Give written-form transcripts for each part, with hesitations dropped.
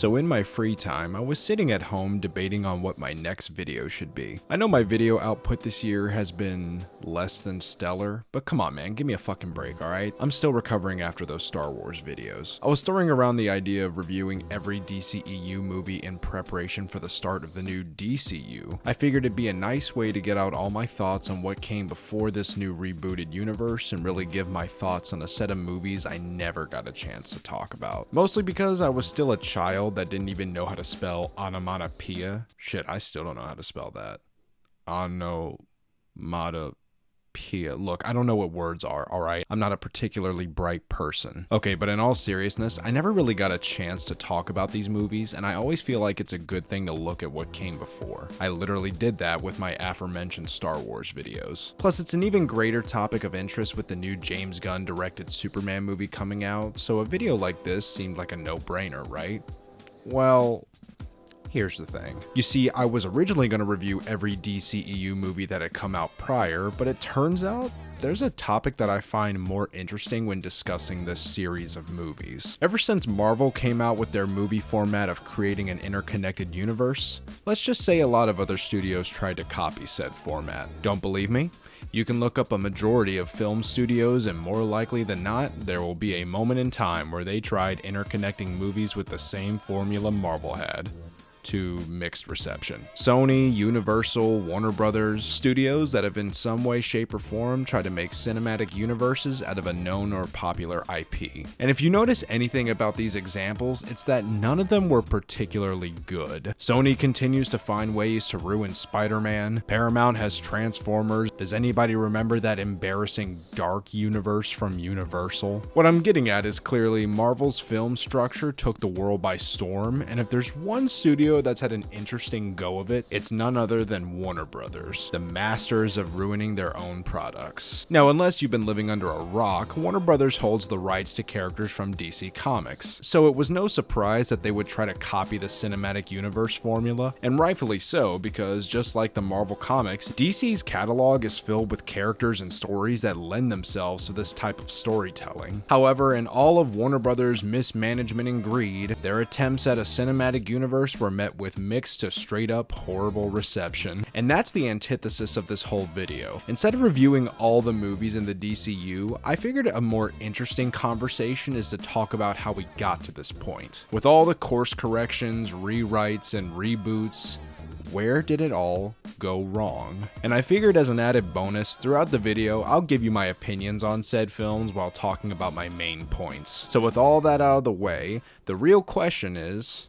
So in my free time, I was sitting at home debating on what my next video should be. I know my video output this year has been less than stellar, but come on man, give me a fucking break, alright? I'm still recovering after those Star Wars videos. I was throwing around the idea of reviewing every DCEU movie in preparation for the start of the new DCU. I figured it'd be a nice way to get out all my thoughts on what came before this new rebooted universe and really give my thoughts on a set of movies I never got a chance to talk about. Mostly because I was still a child that didn't even know how to spell onomatopoeia. Shit, I still don't know how to spell that. Onomatopoeia. Look, I don't know what words are, alright? I'm not a particularly bright person. Okay, but in all seriousness, I never really got a chance to talk about these movies, and I always feel like it's a good thing to look at what came before. I literally did that with my aforementioned Star Wars videos. Plus, it's an even greater topic of interest with the new James Gunn directed Superman movie coming out, so a video like this seemed like a no-brainer, right? Well, here's the thing. You see, I was originally going to review every DCEU movie that had come out prior, but it turns out there's a topic that I find more interesting when discussing this series of movies. Ever since Marvel came out with their movie format of creating an interconnected universe, let's just say a lot of other studios tried to copy said format. Don't believe me? You can look up a majority of film studios, and more likely than not, there will be a moment in time where they tried interconnecting movies with the same formula Marvel had, to mixed reception. Sony, Universal, Warner Brothers, studios that have in some way, shape, or form tried to make cinematic universes out of a known or popular IP. And if you notice anything about these examples, it's that none of them were particularly good. Sony continues to find ways to ruin Spider-Man. Paramount has Transformers. Does anybody remember that embarrassing Dark universe from Universal? What I'm getting at is clearly Marvel's film structure took the world by storm, and if there's one studio that's had an interesting go of it, it's none other than Warner Brothers, the masters of ruining their own products. Now, unless you've been living under a rock, Warner Brothers holds the rights to characters from DC Comics, so it was no surprise that they would try to copy the cinematic universe formula, and rightfully so, because just like the Marvel Comics, DC's catalog is filled with characters and stories that lend themselves to this type of storytelling. However, in all of Warner Brothers' mismanagement and greed, their attempts at a cinematic universe were met with mixed to straight up horrible reception. And that's the antithesis of this whole video. Instead of reviewing all the movies in the DCU, I figured a more interesting conversation is to talk about how we got to this point. With all the course corrections, rewrites, and reboots, where did it all go wrong? And I figured as an added bonus, throughout the video, I'll give you my opinions on said films while talking about my main points. So with all that out of the way, the real question is,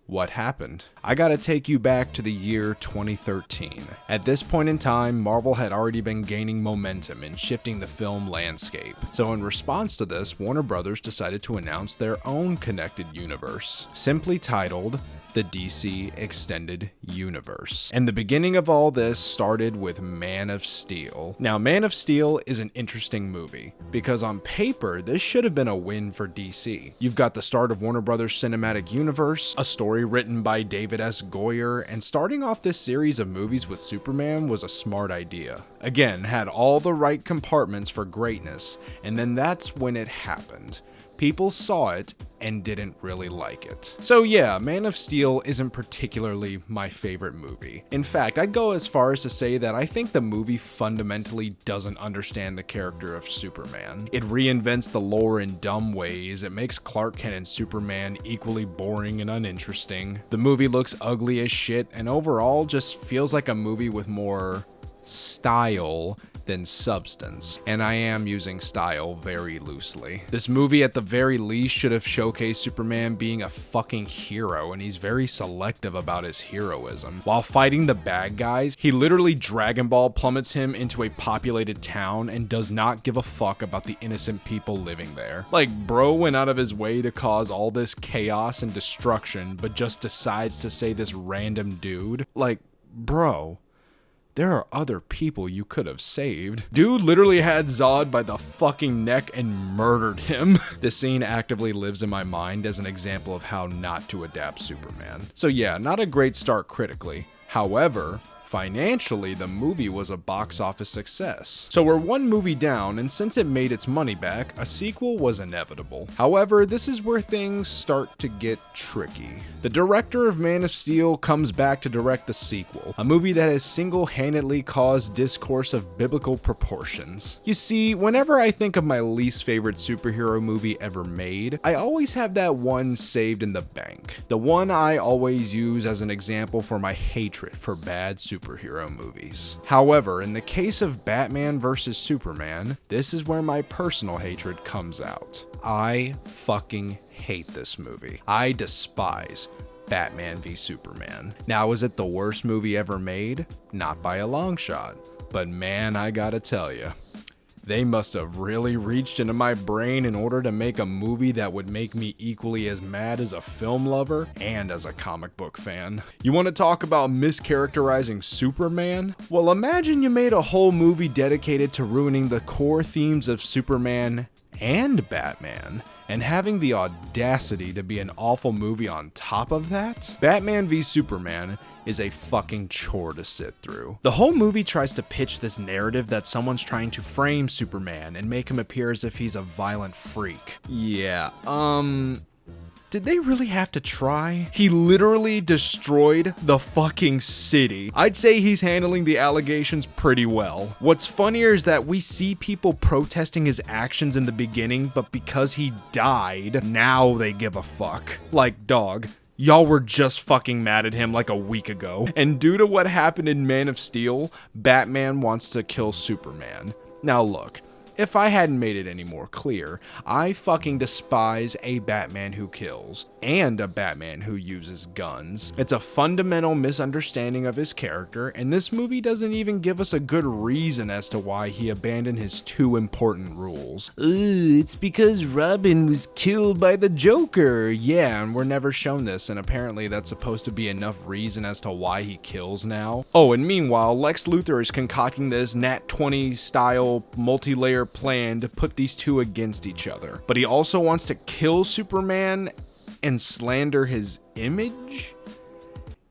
what happened? I gotta take you back to the year 2013. At this point in time, Marvel had already been gaining momentum and shifting the film landscape. So in response to this, Warner Brothers decided to announce their own connected universe, simply titled the DC Extended Universe. And the beginning of all this started with Man of Steel. Now, Man of Steel is an interesting movie, because on paper, this should have been a win for DC. You've got the start of Warner Brothers Cinematic Universe, a story written by David S. Goyer, and starting off this series of movies with Superman was a smart idea. Again, had all the right compartments for greatness, and then that's when it happened. People saw it and didn't really like it. So yeah, Man of Steel isn't particularly my favorite movie. In fact, I'd go as far as to say that I think the movie fundamentally doesn't understand the character of Superman. It reinvents the lore in dumb ways, it makes Clark Kent and Superman equally boring and uninteresting. The movie looks ugly as shit, and overall just feels like a movie with more style than substance, and I am using style very loosely. This movie at the very least should have showcased Superman being a fucking hero, and he's very selective about his heroism. While fighting the bad guys, he literally Dragon Ball plummets him into a populated town and does not give a fuck about the innocent people living there. Like, bro went out of his way to cause all this chaos and destruction, but just decides to say this random dude? Like, bro, there are other people you could have saved. Dude literally had Zod by the fucking neck and murdered him. This scene actively lives in my mind as an example of how not to adapt Superman. So yeah, not a great start critically. However, Financially, the movie was a box office success. So we're one movie down, and since it made its money back, a sequel was inevitable. However, this is where things start to get tricky. The director of Man of Steel comes back to direct the sequel, a movie that has single-handedly caused discourse of biblical proportions. You see, whenever I think of my least favorite superhero movie ever made, I always have that one saved in the bank. The one I always use as an example for my hatred for bad superhero movies. However, in the case of Batman vs. Superman, this is where my personal hatred comes out. I fucking hate this movie. I despise Batman v Superman. Now, is it the worst movie ever made? Not by a long shot. But man, I gotta tell you, they must have really reached into my brain in order to make a movie that would make me equally as mad as a film lover and as a comic book fan. You want to talk about mischaracterizing Superman? Well, imagine you made a whole movie dedicated to ruining the core themes of Superman and Batman, and having the audacity to be an awful movie on top of that? Batman v Superman is a fucking chore to sit through. The whole movie tries to pitch this narrative that someone's trying to frame Superman and make him appear as if he's a violent freak. Yeah, did they really have to try? He literally destroyed the fucking city. I'd say he's handling the allegations pretty well. What's funnier is that we see people protesting his actions in the beginning, but because he died, now they give a fuck. Like, dog, y'all were just fucking mad at him like a week ago. And due to what happened in Man of Steel, Batman wants to kill Superman. Now look, if I hadn't made it any more clear, I fucking despise a Batman who kills and a Batman who uses guns. It's a fundamental misunderstanding of his character, and this movie doesn't even give us a good reason as to why he abandoned his two important rules. It's because Robin was killed by the Joker. Yeah, and we're never shown this, and apparently that's supposed to be enough reason as to why he kills now. Oh, and meanwhile, Lex Luthor is concocting this Nat 20 style multi-layer plan to put these two against each other. But he also wants to kill Superman and slander his image?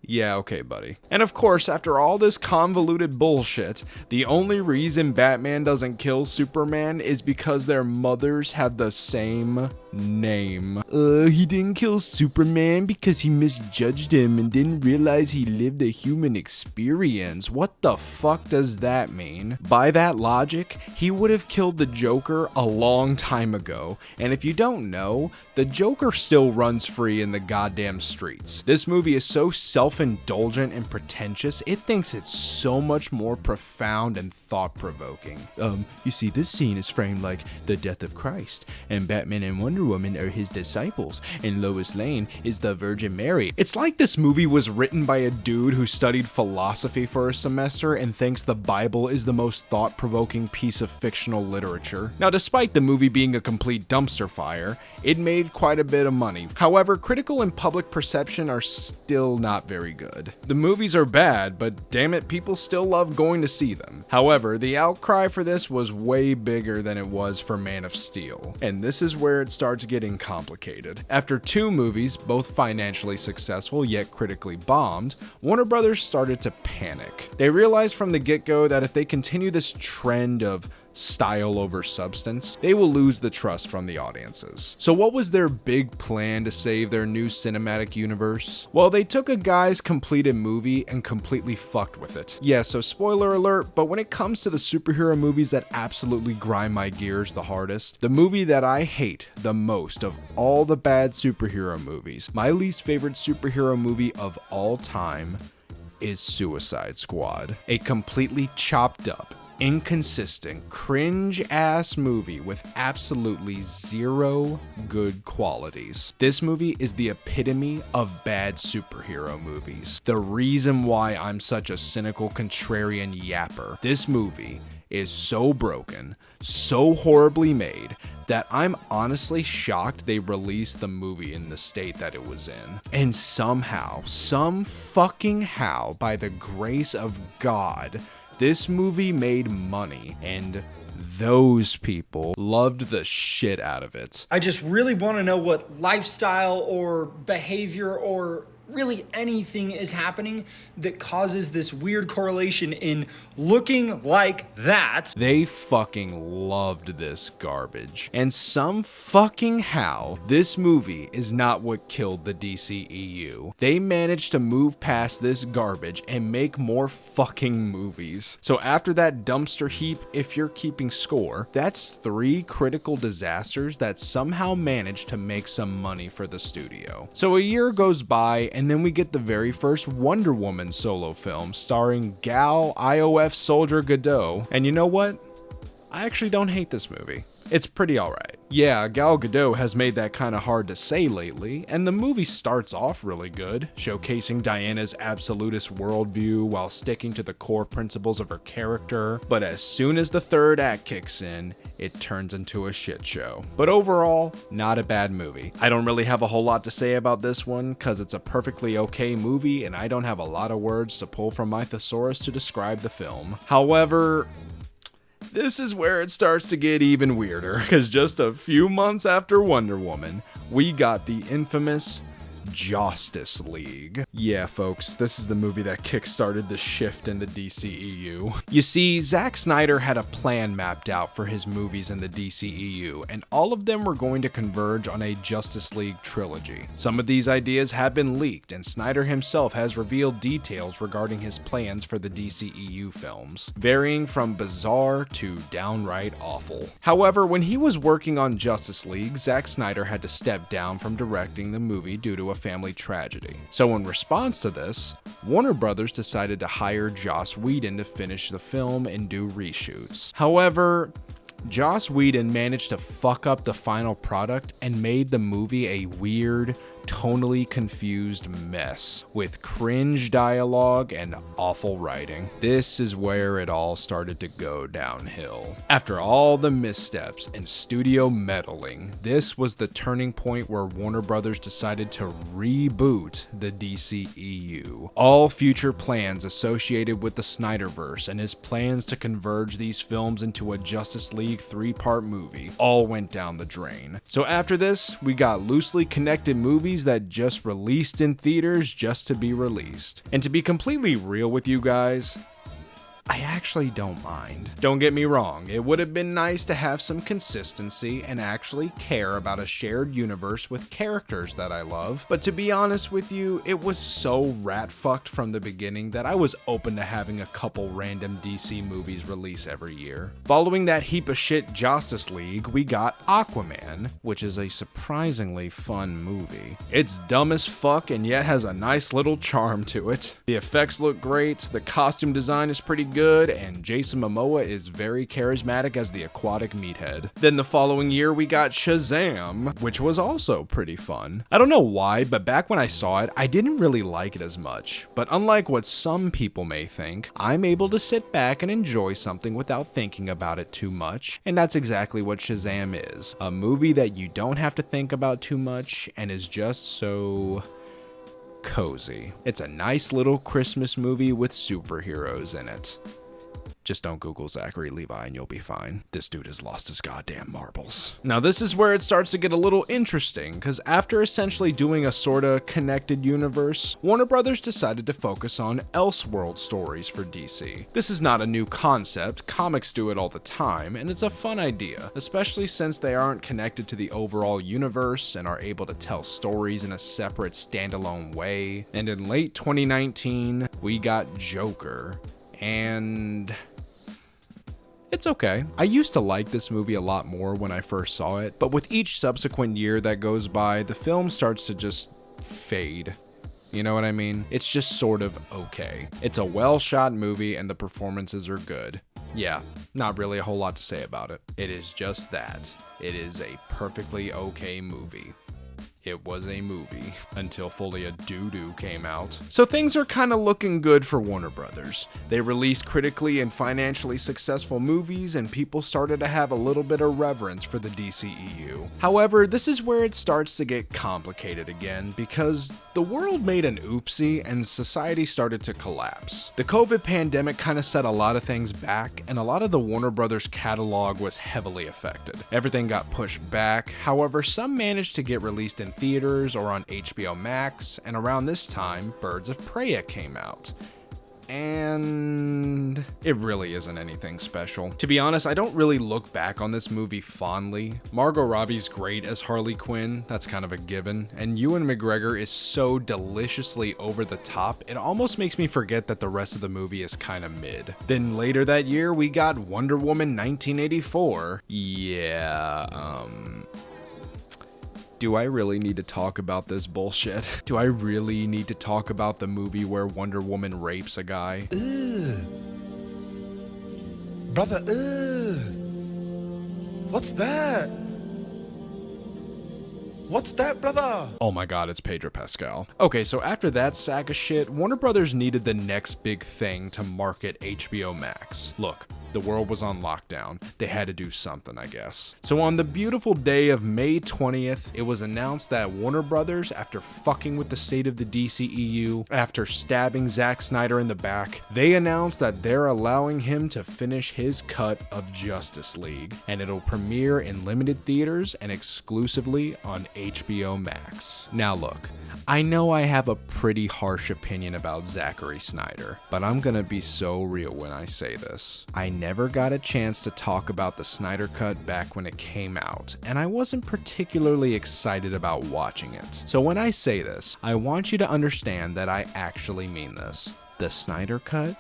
Yeah, okay, buddy. And of course, after all this convoluted bullshit, the only reason Batman doesn't kill Superman is because their mothers have the same name. He didn't kill Superman because he misjudged him and didn't realize he lived a human experience. What the fuck does that mean? By that logic, he would have killed the Joker a long time ago. And if you don't know, the Joker still runs free in the goddamn streets. This movie is so self-indulgent and pretentious, it thinks it's so much more profound and thought-provoking. You see, this scene is framed like the death of Christ, and Batman and Wonder Woman are his disciples, and Lois Lane is the Virgin Mary. It's like this movie was written by a dude who studied philosophy for a semester and thinks the Bible is the most thought-provoking piece of fictional literature. Now, despite the movie being a complete dumpster fire, it made quite a bit of money. However, critical and public perception are still not very good. The movies are bad, but damn it, people still love going to see them. However, the outcry for this was way bigger than it was for Man of Steel, and this is where it starts getting complicated. After two movies, both financially successful yet critically bombed, Warner Brothers started to panic. They realized from the get-go that if they continue this trend of style over substance, they will lose the trust from the audiences. So what was their big plan to save their new cinematic universe? Well, they took a guy's completed movie and completely fucked with it. Yeah, so spoiler alert, but when it comes to the superhero movies that absolutely grind my gears the hardest, the movie that I hate the most of all the bad superhero movies, my least favorite superhero movie of all time, is Suicide Squad. A completely chopped up, inconsistent, cringe-ass movie with absolutely zero good qualities. This movie is the epitome of bad superhero movies. The reason why I'm such a cynical, contrarian yapper. This movie is so broken, so horribly made, that I'm honestly shocked they released the movie in the state that it was in. And somehow, some fucking how, by the grace of God, this movie made money, and those people loved the shit out of it. I just really want to know what lifestyle or behavior or really anything is happening that causes this weird correlation in looking like that. They fucking loved this garbage. And some fucking how, this movie is not what killed the DCEU. They managed to move past this garbage and make more fucking movies. So after that dumpster heap, if you're keeping score, that's 3 critical disasters that somehow managed to make some money for the studio. So a year goes by, and then we get the very first Wonder Woman solo film starring Gal IOF Soldier Gadot. And you know what? I actually don't hate this movie. It's pretty alright. Yeah, Gal Gadot has made that kind of hard to say lately, and the movie starts off really good, showcasing Diana's absolutist worldview while sticking to the core principles of her character, but as soon as the third act kicks in, it turns into a shit show. But overall, not a bad movie. I don't really have a whole lot to say about this one, cause it's a perfectly okay movie and I don't have a lot of words to pull from my thesaurus to describe the film. However, this is where it starts to get even weirder, because just a few months after Wonder Woman, we got the infamous Justice League. Yeah, folks, this is the movie that kickstarted the shift in the DCEU. You see, Zack Snyder had a plan mapped out for his movies in the DCEU, and all of them were going to converge on a Justice League trilogy. Some of these ideas have been leaked, and Snyder himself has revealed details regarding his plans for the DCEU films, varying from bizarre to downright awful. However, when he was working on Justice League, Zack Snyder had to step down from directing the movie due to a family tragedy. So in response to this, Warner Brothers decided to hire Joss Whedon to finish the film and do reshoots. However, Joss Whedon managed to fuck up the final product and made the movie a weird, tonally confused mess with cringe dialogue and awful writing. This is where it all started to go downhill. After all the missteps and studio meddling, this was the turning point where Warner Brothers decided to reboot the DCEU. All future plans associated with the Snyderverse and his plans to converge these films into a Justice League 3-part movie all went down the drain. So after this, we got loosely connected movies that just released in theaters just to be released. And to be completely real with you guys, I actually don't mind. Don't get me wrong, it would have been nice to have some consistency and actually care about a shared universe with characters that I love, but to be honest with you, it was so rat-fucked from the beginning that I was open to having a couple random DC movies release every year. Following that heap of shit Justice League, we got Aquaman, which is a surprisingly fun movie. It's dumb as fuck and yet has a nice little charm to it. The effects look great, the costume design is pretty good, and Jason Momoa is very charismatic as the aquatic meathead. Then the following year we got Shazam, which was also pretty fun. I don't know why, but back when I saw it, I didn't really like it as much. But unlike what some people may think, I'm able to sit back and enjoy something without thinking about it too much, and that's exactly what Shazam is. A movie that you don't have to think about too much and is just so cozy. It's a nice little Christmas movie with superheroes in it. Just don't Google Zachary Levi and you'll be fine. This dude has lost his goddamn marbles. Now this is where it starts to get a little interesting, because after essentially doing a sorta connected universe, Warner Brothers decided to focus on Elseworld stories for DC. This is not a new concept, comics do it all the time, and it's a fun idea, especially since they aren't connected to the overall universe and are able to tell stories in a separate standalone way. And in late 2019, we got Joker, and it's okay. I used to like this movie a lot more when I first saw it, but with each subsequent year that goes by, the film starts to just fade. You know what I mean? It's just sort of okay. It's a well-shot movie and the performances are good. Yeah, not really a whole lot to say about it. It is just that. It is a perfectly okay movie. It was a movie until Folia Doo-Doo came out. So things are kind of looking good for Warner Brothers. They released critically and financially successful movies and people started to have a little bit of reverence for the DCEU. However, this is where it starts to get complicated again because the world made an oopsie and society started to collapse. The COVID pandemic kind of set a lot of things back and a lot of the Warner Brothers catalog was heavily affected. Everything got pushed back, however some managed to get released in theaters or on HBO Max, and around this time, Birds of Prey came out. And it really isn't anything special. To be honest, I don't really look back on this movie fondly. Margot Robbie's great as Harley Quinn, that's kind of a given, and Ewan McGregor is so deliciously over the top, it almost makes me forget that the rest of the movie is kind of mid. Then later that year, we got Wonder Woman 1984. Do I really need to talk about this bullshit? Do I really need to talk about the movie where Wonder Woman rapes a guy? Ugh. Brother, ugh. What's that? What's that, brother? Oh my god, it's Pedro Pascal. Okay, so after that sack of shit, Warner Brothers needed the next big thing to market HBO Max. Look, the world was on lockdown. They had to do something, I guess. So on the beautiful day of May 20th, it was announced that Warner Brothers, after fucking with the state of the DCEU, after stabbing Zack Snyder in the back, they announced that they're allowing him to finish his cut of Justice League, and it'll premiere in limited theaters and exclusively on HBO Max. Now look, I know I have a pretty harsh opinion about Zachary Snyder, but I'm gonna be so real when I say this. I never got a chance to talk about the Snyder Cut back when it came out, and I wasn't particularly excited about watching it. So when I say this, I want you to understand that I actually mean this. The Snyder Cut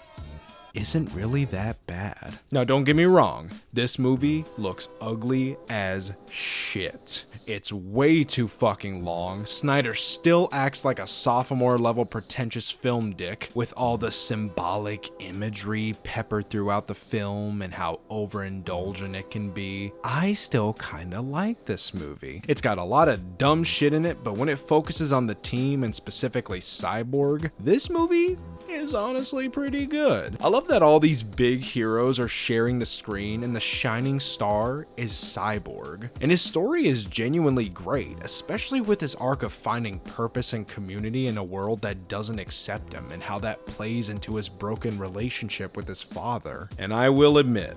isn't really that bad. Now don't get me wrong, this movie looks ugly as shit. It's way too fucking long. Snyder still acts like a sophomore level pretentious film dick with all the symbolic imagery peppered throughout the film and how overindulgent it can be. I still kinda like this movie. It's got a lot of dumb shit in it, but when it focuses on the team and specifically Cyborg, this movie is honestly pretty good. I love that all these big heroes are sharing the screen and the shining star is Cyborg. And his story is genuinely great, especially with his arc of finding purpose and community in a world that doesn't accept him and how that plays into his broken relationship with his father. And I will admit,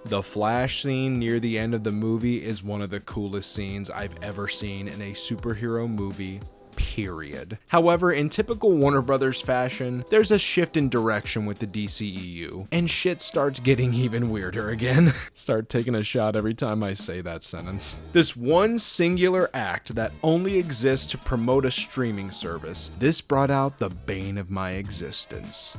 the Flash scene near the end of the movie is one of the coolest scenes I've ever seen in a superhero movie. Period. However, in typical Warner Brothers fashion, there's a shift in direction with the DCEU, and shit starts getting even weirder again. Start taking a shot every time I say that sentence. This one singular act that only exists to promote a streaming service, this brought out the bane of my existence.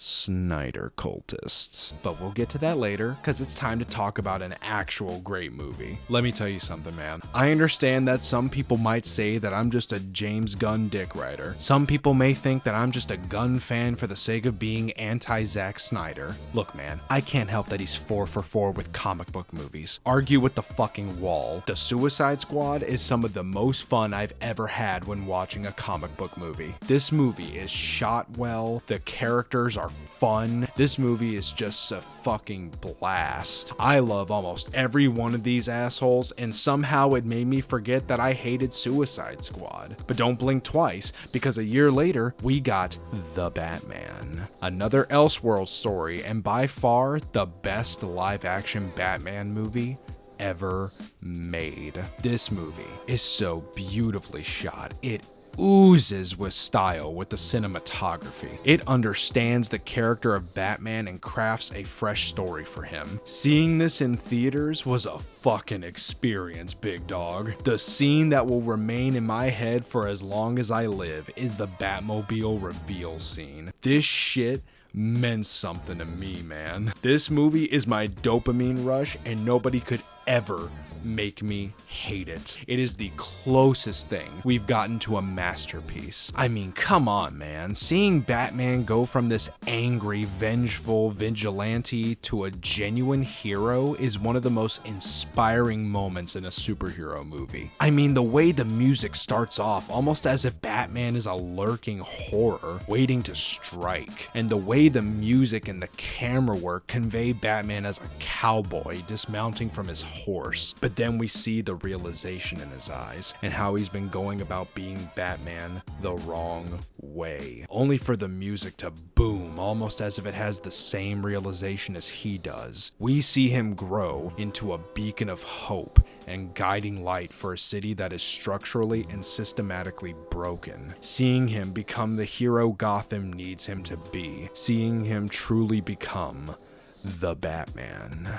Snyder cultists. But we'll get to that later, because it's time to talk about an actual great movie. Let me tell you something, man. I understand that some people might say that I'm just a James Gunn dick rider. Some people may think that I'm just a Gunn fan for the sake of being anti-Zack Snyder. Look, man, I can't help that he's 4 for 4 with comic book movies. Argue with the fucking wall. The Suicide Squad is some of the most fun I've ever had when watching a comic book movie. This movie is shot well, the characters are fun. This movie is just a fucking blast. I love almost every one of these assholes, and somehow it made me forget that I hated Suicide Squad. But don't blink twice, because a year later, we got The Batman. Another Elseworld story, and by far the best live-action Batman movie ever made. This movie is so beautifully shot. It oozes with style with the cinematography. It understands the character of Batman and crafts a fresh story for him. Seeing this in theaters was a fucking experience, big dog. The scene that will remain in my head for as long as I live is the Batmobile reveal scene. This shit meant something to me, man. This movie is my dopamine rush, and nobody could ever make me hate it. It is the closest thing we've gotten to a masterpiece. I mean, come on, man. Seeing Batman go from this angry, vengeful vigilante to a genuine hero is one of the most inspiring moments in a superhero movie. I mean, the way the music starts off almost as if Batman is a lurking horror waiting to strike, and the way the music and the camera work convey Batman as a cowboy dismounting from his horse. But then we see the realization in his eyes and how he's been going about being Batman the wrong way, only for the music to boom almost as if it has the same realization as he does. We see him grow into a beacon of hope and guiding light for a city that is structurally and systematically broken. Seeing him become the hero Gotham needs him to be. Seeing him truly become the Batman.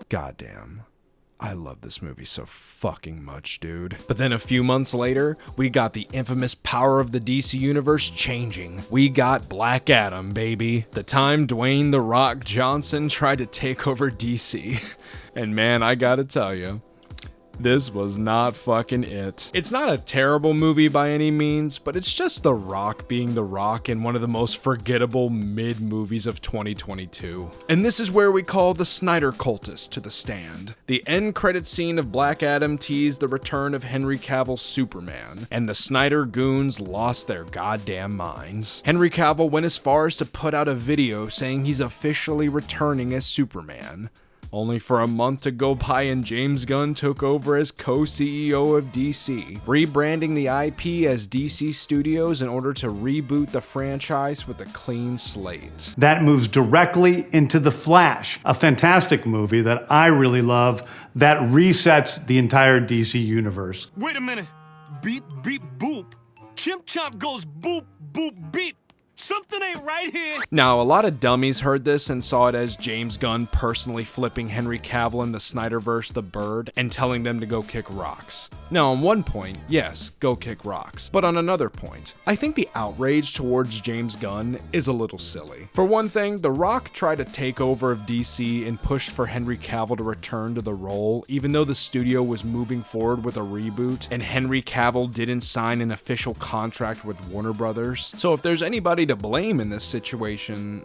Goddamn. I love this movie so fucking much, dude. But then a few months later, we got the infamous power of the DC Universe changing. We got Black Adam, baby. The time Dwayne "The Rock" Johnson tried to take over DC. And man, I gotta tell you, this was not fucking it. It's not a terrible movie by any means, but it's just The Rock being The Rock in one of the most forgettable mid-movies of 2022. And this is where we call the Snyder cultists to the stand. The end credit scene of Black Adam teased the return of Henry Cavill's Superman, and the Snyder goons lost their goddamn minds. Henry Cavill went as far as to put out a video saying he's officially returning as Superman, only for a month to go by and James Gunn took over as co-CEO of DC, rebranding the IP as DC Studios in order to reboot the franchise with a clean slate. That moves directly into The Flash, a fantastic movie that I really love that resets the entire DC universe. Wait a minute. Beep, beep, boop. Chimp Chomp goes boop, boop, beep. Something ain't right here. Now, a lot of dummies heard this and saw it as James Gunn personally flipping Henry Cavill in the Snyderverse the bird and telling them to go kick rocks. Now, on one point, yes, go kick rocks. But on another point, I think the outrage towards James Gunn is a little silly. For one thing, The Rock tried to take over of DC and pushed for Henry Cavill to return to the role, even though the studio was moving forward with a reboot, and Henry Cavill didn't sign an official contract with Warner Brothers. So if there's anybody to blame in this situation,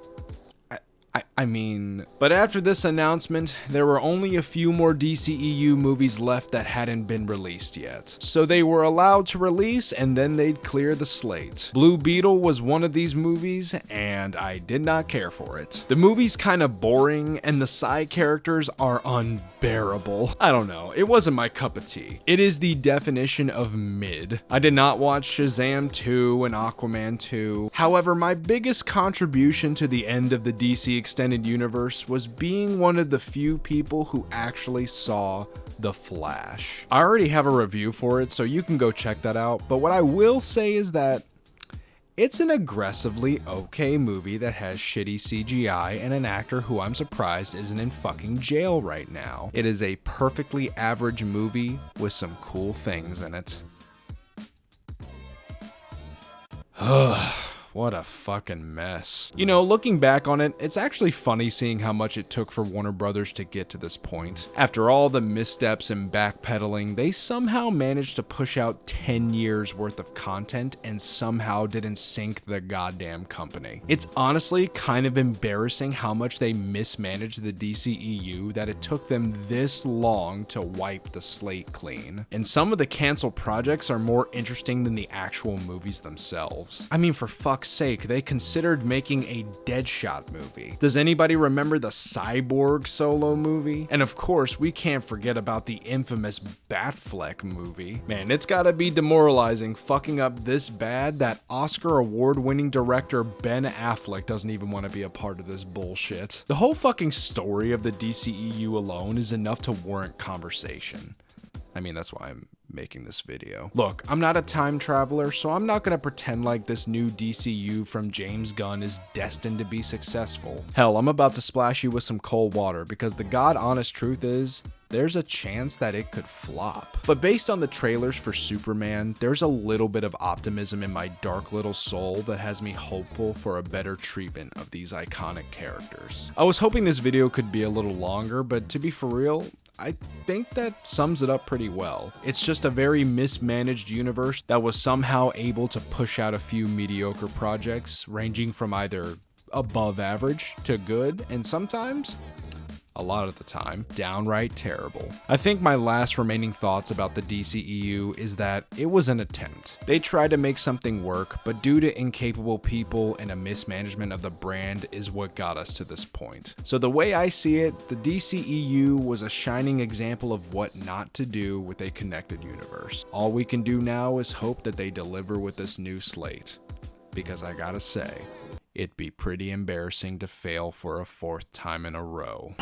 I mean, but after this announcement, there were only a few more DCEU movies left that hadn't been released yet. So they were allowed to release and then they'd clear the slate. Blue Beetle was one of these movies and I did not care for it. The movie's kind of boring and the side characters are unbearable. I don't know, it wasn't my cup of tea. It is the definition of mid. I did not watch Shazam 2 and Aquaman 2. However, my biggest contribution to the end of the DC Extended Universe was being one of the few people who actually saw The Flash. I already have a review for it, so you can go check that out, but what I will say is that it's an aggressively okay movie that has shitty CGI and an actor who I'm surprised isn't in fucking jail right now. It is a perfectly average movie with some cool things in it. What a fucking mess. You know, looking back on it, it's actually funny seeing how much it took for Warner Brothers to get to this point. After all the missteps and backpedaling, they somehow managed to push out 10 years worth of content and somehow didn't sink the goddamn company. It's honestly kind of embarrassing how much they mismanaged the DCEU that it took them this long to wipe the slate clean. And some of the canceled projects are more interesting than the actual movies themselves. I mean, for fuck's sake, they considered making a Deadshot movie. Does anybody remember the Cyborg solo movie? And of course, we can't forget about the infamous Batfleck movie. Man, it's gotta be demoralizing fucking up this bad that Oscar award-winning director Ben Affleck doesn't even want to be a part of this bullshit. The whole fucking story of the DCEU alone is enough to warrant conversation. I mean, that's why I'm making this video. Look, I'm not a time traveler, so I'm not gonna pretend like this new DCU from James Gunn is destined to be successful. Hell, I'm about to splash you with some cold water because the god honest truth is, there's a chance that it could flop. But based on the trailers for Superman, there's a little bit of optimism in my dark little soul that has me hopeful for a better treatment of these iconic characters. I was hoping this video could be a little longer, but to be for real, I think that sums it up pretty well. It's just a very mismanaged universe that was somehow able to push out a few mediocre projects, ranging from either above average to good, and sometimes a lot of the time, downright terrible. I think my last remaining thoughts about the DCEU is that it was an attempt. They tried to make something work, but due to incapable people and a mismanagement of the brand is what got us to this point. So the way I see it, the DCEU was a shining example of what not to do with a connected universe. All we can do now is hope that they deliver with this new slate. Because I gotta say, it'd be pretty embarrassing to fail for a 4th time in a row.